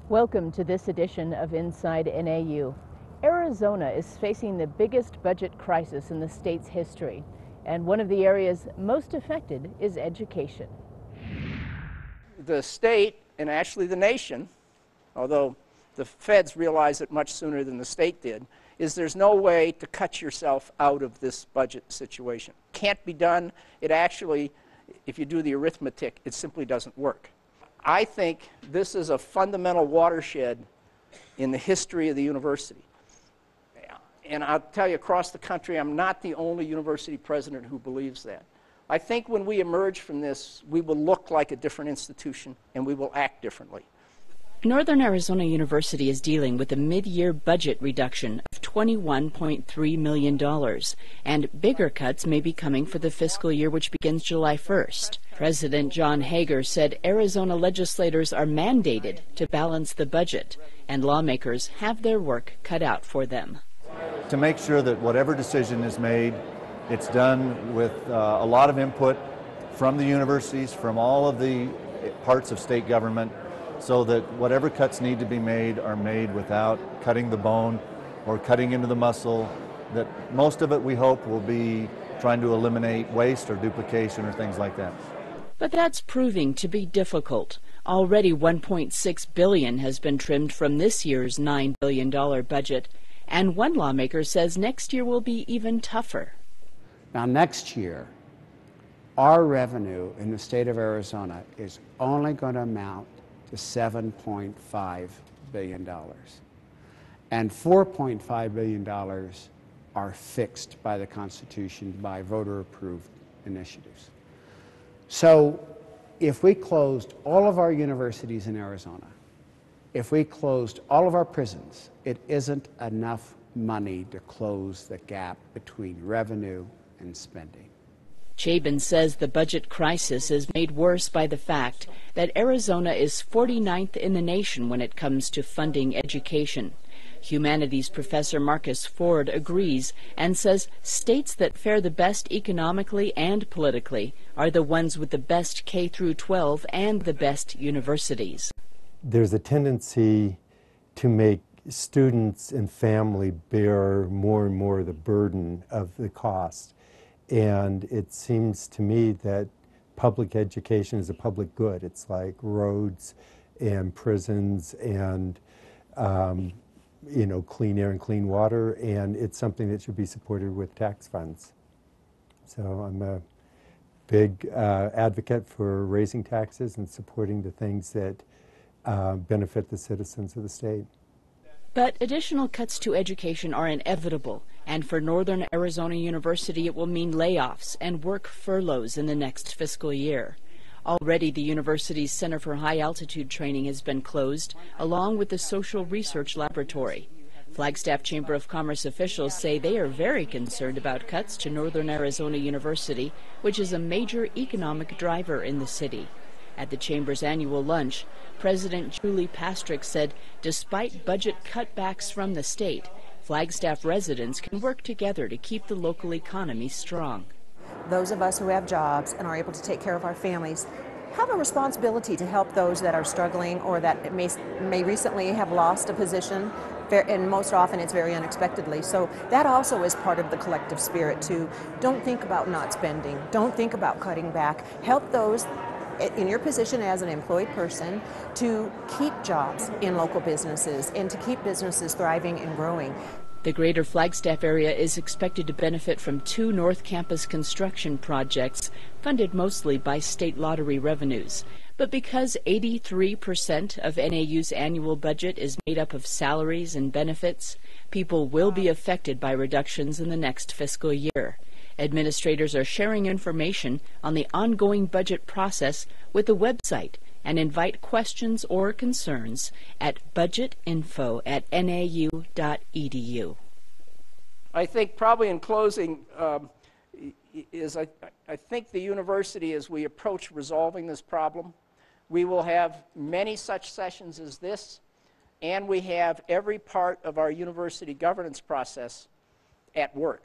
Welcome to this edition of Inside NAU. Arizona is facing the biggest budget crisis in the state's history, and one of the areas most affected is education. The state, and actually the nation, although the feds realized it much sooner than the state did, is there's no way to cut yourself out of this budget situation. Can't be done. It actually, if you do the arithmetic, it simply doesn't work. I think this is a fundamental watershed in the history of the university. And I'll tell you, across the country, I'm not the only university president who believes that. I think when we emerge from this, we will look like a different institution and we will act differently. Northern Arizona University is dealing with a mid-year budget reduction of $21.3 million, and bigger cuts may be coming for the fiscal year which begins July 1st. President John Hager said Arizona legislators are mandated to balance the budget, and lawmakers have their work cut out for them. To make sure that whatever decision is made, it's done with a lot of input from the universities, from all of the parts of state government, so that whatever cuts need to be made are made without cutting the bone or cutting into the muscle. That most of it, we hope, will be trying to eliminate waste or duplication or things like that. But that's proving to be difficult. Already $1.6 billion has been trimmed from this year's $9 billion budget, and one lawmaker says next year will be even tougher. Now next year, our revenue in the state of Arizona is only going to amount to $7.5 billion. And $4.5 billion are fixed by the Constitution by voter-approved initiatives. So if we closed all of our universities in Arizona, if we closed all of our prisons, it isn't enough money to close the gap between revenue and spending. Chabin says the budget crisis is made worse by the fact that Arizona is 49th in the nation when it comes to funding education. Humanities professor Marcus Ford agrees and says states that fare the best economically and politically are the ones with the best K-12 and the best universities. There's a tendency to make students and family bear more and more the burden of the cost. And it seems to me that public education is a public good. It's like roads and prisons and clean air and clean water, and it's something that should be supported with tax funds. So I'm a big advocate for raising taxes and supporting the things that benefit the citizens of the state. But additional cuts to education are inevitable, and for Northern Arizona University it will mean layoffs and work furloughs in the next fiscal year. Already the university's Center for High Altitude Training has been closed, along with the Social Research Laboratory. Flagstaff Chamber of Commerce officials say they are very concerned about cuts to Northern Arizona University, which is a major economic driver in the city. At the Chamber's annual lunch, President Julie Pastrick said despite budget cutbacks from the state, Flagstaff residents can work together to keep the local economy strong. Those of us who have jobs and are able to take care of our families have a responsibility to help those that are struggling or that may recently have lost a position, and most often it's very unexpectedly. So that also is part of the collective spirit too. Don't think about not spending. Don't think about cutting back. Help those in your position as an employed person to keep jobs in local businesses and to keep businesses thriving and growing. The greater Flagstaff area is expected to benefit from 2 North Campus construction projects funded mostly by state lottery revenues. But because 83% of NAU's annual budget is made up of salaries and benefits, people will be affected by reductions in the next fiscal year. Administrators are sharing information on the ongoing budget process with the website and invite questions or concerns at budgetinfo@nau.edu. I think probably in closing I think the university, as we approach resolving this problem, we will have many such sessions as this, and we have every part of our university governance process at work.